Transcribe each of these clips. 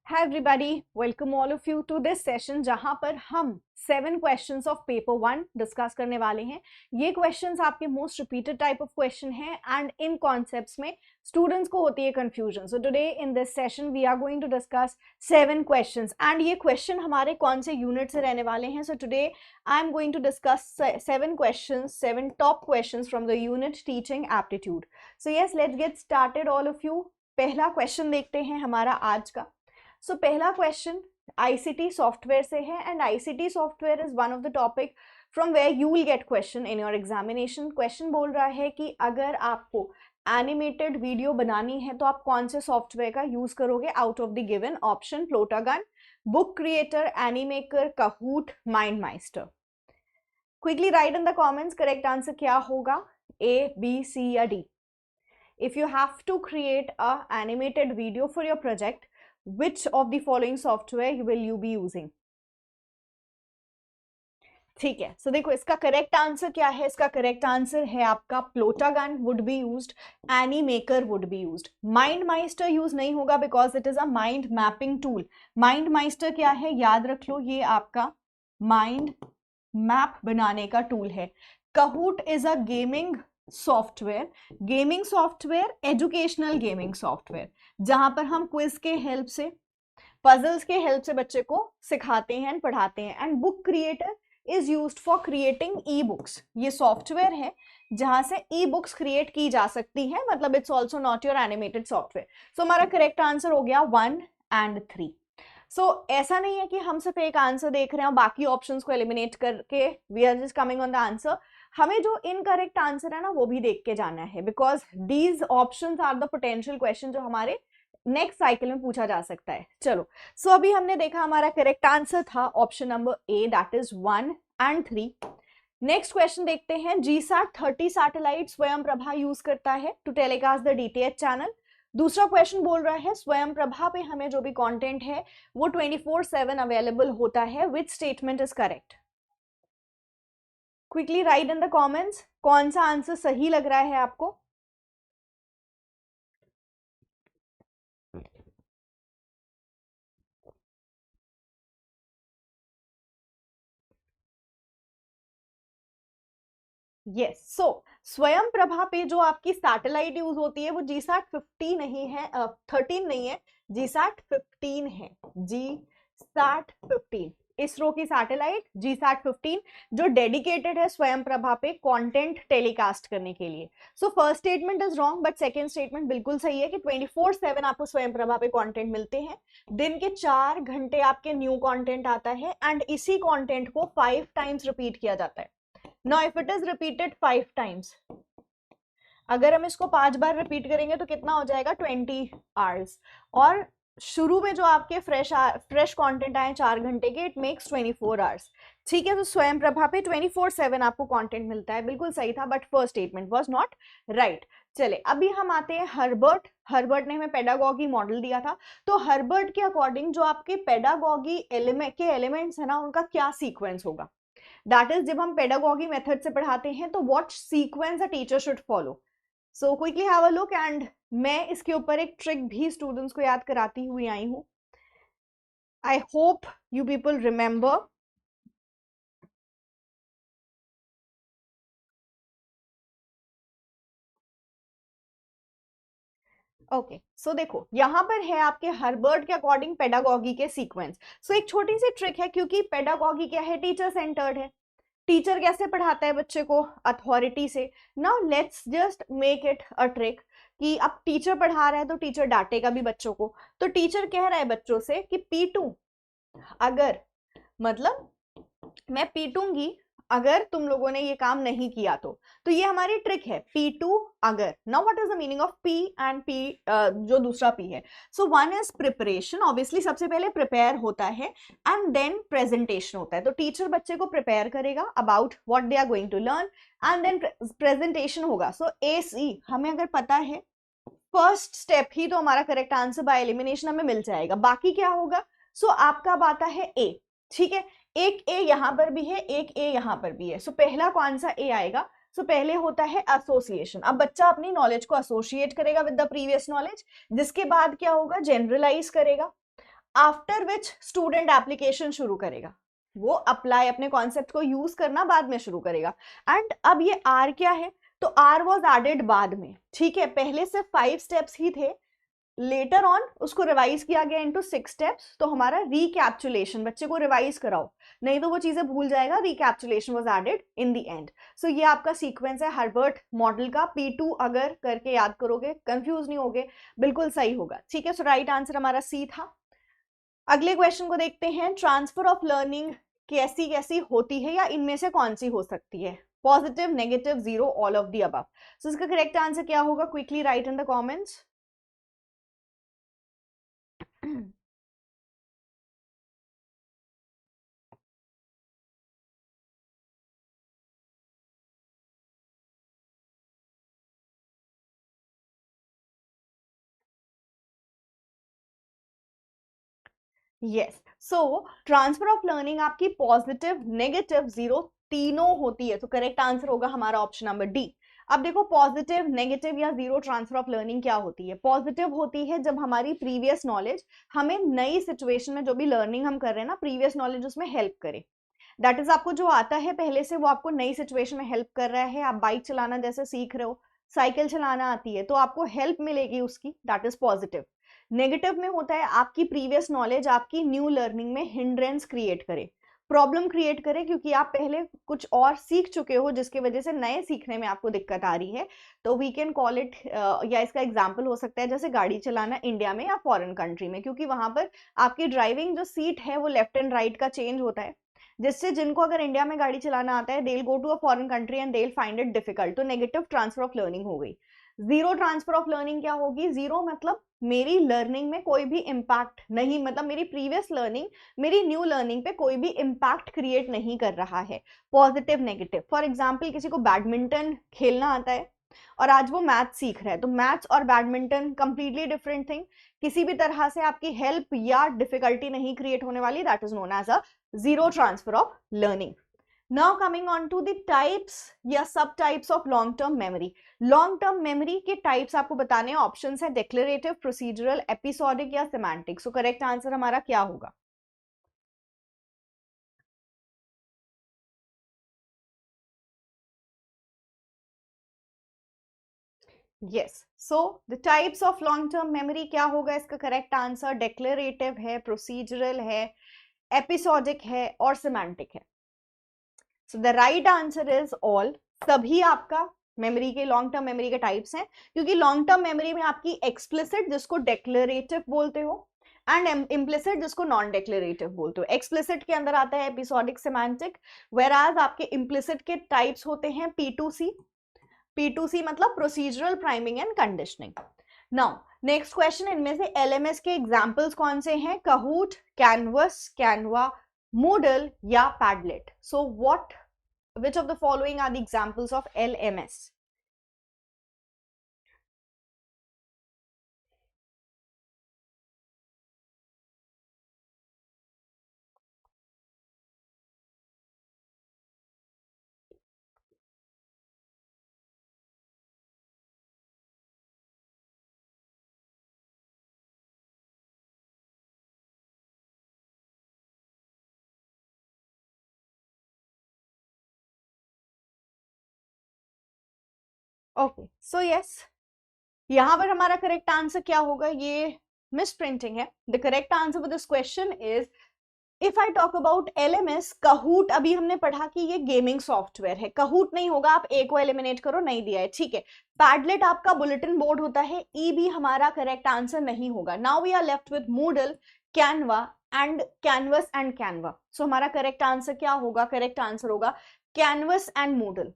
Hi everybody, welcome all of you to this session जहां पर हम 7 questions of paper 1 डिस्कस करने वाले हैं। ये questions आपके most repeated type of question हैं and इन concepts में students को होती है confusion. So today in this session we are going to discuss 7 questions and ये question हमारे कौन से unit से रहने वाले हैं. So today I am going to discuss 7 questions, 7 top questions from the unit teaching aptitude. So yes, let's get started all of you. पहला question देखते हैं हमारा आज का. सो पहला क्वेश्चन आईसीटी सॉफ्टवेयर से है and ICT software is one of the topic from where you will get question in your examination. Question बोल रहा है कि अगर आपको एनिमेटेड वीडियो बनानी है तो आप कौन से सॉफ्टवेयर का यूज करोगे out of the given option Plotagon, book creator, Animaker, Kahoot, MindMeister. Quickly write in the comments correct answer क्या होगा, ए, बी, सी या D. If you have to create a animated video for your project, which of the following software will you be using? ठीक है, सो देखो इसका correct answer क्या है. इसका करेक्ट आंसर है आपका Plotagon would be used, Animaker would be used. MindMeister use नहीं होगा because it is a mind mapping tool. MindMeister क्या है, याद रख लो, ये आपका माइंड मैप बनाने का टूल है. कहूट is a gaming software, educational gaming software, जहां पर हम क्विज के हेल्प से, पजल्स के हेल्प से बच्चे को सिखाते हैं, पढ़ाते हैं. And book creator is used for creating e books. ये सॉफ्टवेयर है जहां से ई बुक्स क्रिएट की जा सकती है, मतलब it's also not your animated software. So हमारा करेक्ट आंसर हो गया 1 and 3. सो ऐसा नहीं है कि हम सिर्फ एक आंसर देख रहे हैं और बाकी ऑप्शंस को एलिमिनेट करके we are just coming on the answer. हमें जो इनकरेक्ट आंसर है ना वो भी देख के जाना है, because these options are the potential question जो हमारे नेक्स्ट साइकिल में पूछा जा सकता है. चलो, सो अभी हमने देखा हमारा करेक्ट आंसर था option number A, that is 1 and 3. Next question देखते हैं. जीसैट 30 सैटेलाइट स्वयं प्रभा यूज करता है to telecast the DTH channel. दूसरा क्वेश्चन बोल रहा है स्वयं प्रभा पे हमें जो भी कंटेंट है वो 24/7 अवेलेबल होता है. Which statement is correct? Quickly write in the comments कौन सा आंसर सही लग रहा है आपको. यस, सो स्वयं प्रभा पे जो आपकी सैटेलाइट यूज होती है वो जीसैट 50 नहीं है, 13 नहीं है, जीसैट 15 है. जीसैट 15 इसरो की सैटेलाइट जीसैट 15 जो डेडिकेटेड है स्वयं प्रभा पे कंटेंट टेलीकास्ट करने के लिए. So first statement is wrong but second statement बिल्कुल सही है कि 24/7 आपको स्वयं प्रभा पे कंटेंट मिलते हैं. दिन के 4 घंटे आपके न्यू कंटेंट आता है एंड इसी कंटेंट को 5 टाइम्स रिपीट किया जाता है. Now if it is repeated 5 times, अगर हम इसको 5 बार रिपीट करेंगे तो कितना हो जाएगा, 20 आवर्स. और शुरू में जो आपके फ्रेश कंटेंट आए 4 घंटे के, इट मेक्स 24 आवर्स. ठीक है, तो स्वयं प्रभा पे 24/7 आपको कंटेंट मिलता है, बिल्कुल सही था, but first statement was not right. चले अभी हम आते हैं हर्बर्ट ने हमें पेडागॉगी मॉडल दिया था. तो हर्बर्ट के अकॉर्डिंग जो आपके पेडागॉगी एलिमेंट्स है ना उनका क्या सीक्वेंस होगा. दैट इज जब हम पेडागॉगी मेथड से पढ़ाते हैं तो what sequence a teacher should follow. So quickly have a look and मैं इसके ऊपर एक ट्रिक भी स्टूडेंट्स को याद कराती हुई आई हूं. I hope you people remember. Okay, so देखो यहां पर है आपके हर्बर्ट के अकॉर्डिंग पेडागॉगी के सीक्वेंस. सो एक छोटी सी ट्रिक है, क्योंकि पेडागॉगी क्या है, टीचर सेंटर्ड है. टीचर कैसे पढ़ाता है बच्चे को, अथॉरिटी से. Now let's just make it a trick कि अब टीचर पढ़ा रहा है तो टीचर डांटेगा भी बच्चों को. तो टीचर कह रहा है बच्चों से कि पीटू अगर, मतलब मैं पीटूंगी अगर तुम लोगों ने ये काम नहीं किया तो ये हमारी ट्रिक है, P2 अगर. Now what is the meaning of P and P, जो दूसरा P है. So one is preparation, obviously सबसे पहले प्रिपेयर होता है एंड देन प्रेजेंटेशन होता है. तो टीचर बच्चे को प्रिपेयर करेगा about what they are going to learn and then presentation होगा. सो AC हमें अगर पता है, फर्स्ट स्टेप ही तो हमारा करेक्ट आंसर बाय एलिमिनेशन हमें मिल जाएगा. बाकी क्या होगा, सो आपका अब आता है A. ठीक है, एक ए यहां पर भी है, एक ए यहां पर भी है. सो पहला कौन सा ए आएगा, सो पहले होता है एसोसिएशन. अब बच्चा अपनी नॉलेज को एसोसिएट करेगा विद द प्रीवियस नॉलेज, जिसके बाद क्या होगा, जनरलाइज करेगा. आफ्टर विच स्टूडेंट एप्लीकेशन शुरू करेगा, वो अप्लाई अपने कॉन्सेप्ट को यूज करना बाद में शुरू करेगा। एंड अब ये आर क्या है, तो आर वॉज एडेड बाद में, ठीक है, पहले से 5 स्टेप्स ही थे, लेटर ऑन उसको रिवाइज किया गया इनटू 6 स्टेप्स। तो हमारा रिकैप्चुलेशन, बच्चे को रिवाइज कराओ, नहीं तो वो चीजें भूल जाएगा। Recapitulation was added in the end. So ये आपका सीक्वेंस है हर्बर्ट मॉडल का। P2 अगर करके याद करोगे, कंफ्यूज नहीं होगे, बिल्कुल सही होगा, ठीक है। सो राइट आंसर हमारा सी था। अगले क्वेश्चन को देखते हैं, ट्रांसफर ऑफ लर्निंग कैसी कैसी होती है या इनमें से कौन सी हो सकती है? Positive, negative, zero, all of the above. So इसका करेक्ट आंसर क्या होगा? Quickly write in the comments. Yes, so transfer of learning आपकी पॉजिटिव, नेगेटिव, जीरो तीनों होती है। तो करेक्ट आंसर होगा हमारा ऑप्शन नंबर डी। अब देखो, पॉजिटिव, नेगेटिव या जीरो ट्रांसफर ऑफ लर्निंग क्या होती है? पॉजिटिव होती है जब हमारी प्रीवियस नॉलेज हमें नई सिचुएशन में जो भी लर्निंग हम कर रहे हैं ना, प्रीवियस नॉलेज उसमें हेल्प करे। दैट इज, आपको जो आता है पहले से वो आपको नई सिचुएशन में हेल्प कर रहा है। आप बाइक चलाना जैसे सीख रहे हो, साइकिल चलाना आती है, तो आपको हेल्प मिलेगी उसकी, दैट इज पॉजिटिव। नेगेटिव में होता है आपकी प्रीवियस नॉलेज आपकी न्यू लर्निंग में हिंड्रेंस क्रिएट करे, प्रॉब्लम क्रिएट करे, क्योंकि आप पहले कुछ और सीख चुके हो जिसकी वजह से नए सीखने में आपको दिक्कत आ रही है। तो वी कैन कॉल इट, या इसका एग्जाम्पल हो सकता है जैसे गाड़ी चलाना इंडिया में या फॉरेन कंट्री में, क्योंकि वहां पर आपकी ड्राइविंग जो सीट है वो लेफ्ट एंड राइट का चेंज होता है, जिससे जिनको अगर इंडिया में गाड़ी चलाना आता है, they will go to a foreign country and they will find it difficult. तो नेगेटिव ट्रांसफर ऑफ लर्निंग हो गई। जीरो ट्रांसफर ऑफ लर्निंग क्या होगी? जीरो मतलब मेरी लर्निंग में कोई भी इम्पैक्ट नहीं, मतलब मेरी प्रीवियस लर्निंग मेरी न्यू लर्निंग पे कोई भी इम्पैक्ट क्रिएट नहीं कर रहा है। पॉजिटिव, नेगेटिव, फॉर एग्जाम्पल किसी को बैडमिंटन खेलना आता है और आज वो मैथ सीख रहा है, तो मैथ्स और बैडमिंटन कंप्लीटली डिफरेंट थिंग, किसी भी तरह से आपकी हेल्प या डिफिकल्टी नहीं क्रिएट होने वाली, that is known as a zero transfer of learning. Now coming on to the types या सब types of long term memory. Long term memory के टाइप्स आपको बताने हैं, ऑप्शंस है डिक्लेरेटिव, प्रोसीजरल, एपिसोडिक या सिमेंटिक। सो करेक्ट आंसर हमारा क्या होगा? Yes, so the types of long term memory क्या होगा? इसका करेक्ट आंसर डिक्लेरेटिव है, प्रोसीजरल है, एपिसोडिक है और सिमेंटिक है। So the right answer is all. सभी आपका मेमोरी के लॉन्ग टर्म मेमोरी के टाइप्स हैं, क्योंकि लॉन्ग टर्म मेमोरी में आपकी एक्सप्लिसिट जिसको डेक्लेरेटिव बोलते हो एंड इम्प्लिसिट जिसको नॉन डेक्लेरेटिव बोलते हो। एक्सप्लिसिट के अंदर आता है एपिसोडिक, सिमेंटिक, वेराज आपके इम्प्लिसिट के टाइप्स होते हैं P2C। P2C मतलब procedural, priming and conditioning. Now next question, इनमें से LMS के एग्जांपल्स कौन से हैं? कहूट, कैनवस, कैनवा, मूडल या Padlet. So what, which of the following are the examples of LMS? Okay, so yes, यहां पर हमारा करेक्ट आंसर क्या होगा? ये मिस प्रिंटिंग है। The correct answer for this question is, if I talk about LMS, कहूट अभी हमने पढ़ा कि ये गेमिंग सॉफ्टवेयर है, कहूट नहीं होगा, आप ए को एलिमिनेट करो, नहीं दिया है, ठीक है। पैडलेट आपका बुलेटिन बोर्ड होता है, ई भी हमारा करेक्ट आंसर नहीं होगा। Now we are left with Moodle, Canva and Canvas and Canva. So हमारा करेक्ट आंसर क्या होगा? करेक्ट आंसर होगा Canvas and Moodle.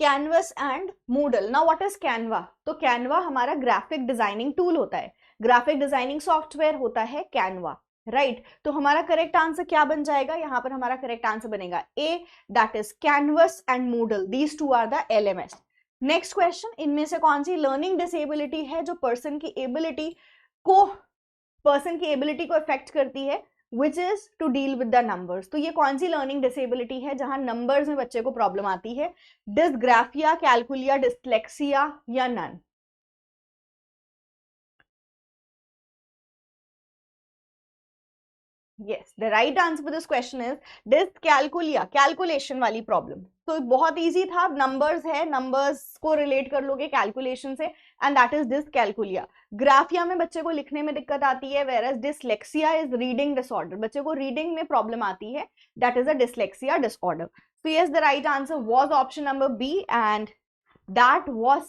Canvas and Moodle. Now what is Canva? तो कैनवा हमारा ग्राफिक डिजाइनिंग टूल होता है, ग्राफिक डिजाइनिंग सॉफ्टवेयर होता है कैनवा, राइट। तो हमारा करेक्ट आंसर क्या बन जाएगा? यहां पर हमारा करेक्ट आंसर बनेगा A, that is Canvas and Moodle, these two are the LMS। Next question, इनमें से कौन सी लर्निंग डिसेबिलिटी है जो पर्सन की एबिलिटी को इफेक्ट करती है? Which is to deal with the numbers. तो ये कौन सी लर्निंग डिसेबिलिटी है जहां नंबर्स में बच्चे को प्रॉब्लम आती है? डिस्ग्राफिया, कैलकुलिया, डिस्लेक्सिया या none? Yes, the right answer for this question is dyscalculia, calculation वाली प्रॉब्लम। तो बहुत इजी था, नंबर्स है, नंबर्स को रिलेट कर लोगे कैलकुलेशन से, and that is dyscalculia. Graphia में बच्चे को लिखने में दिक्कत आती है, whereas dyslexia is reading disorder, बच्चे को रीडिंग में प्रॉब्लम आती है, that is a dyslexia disorder. So yes, the right answer was option number B, and that was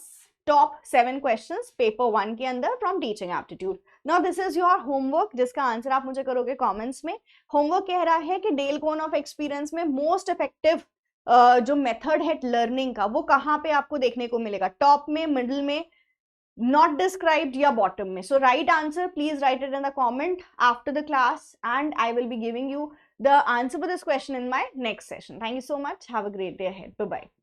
top 7 questions paper 1 के अंदर from teaching aptitude. Now this is your homework, जिसका आंसर आप मुझे करोगे कमेंट्स में। होमवर्क कह रहा है कि डेल कोन ऑफ एक्सपीरियंस में मोस्ट इफेक्टिव जो मेथड है लर्निंग का, वो कहाँ पे आपको देखने को मिलेगा, टॉप में, मिडिल में, not described या bottom में। So right answer, please write it in the comment after the class, and I will be giving you the answer for this question in my next session. Thank you so much. Have a great day ahead. Bye bye.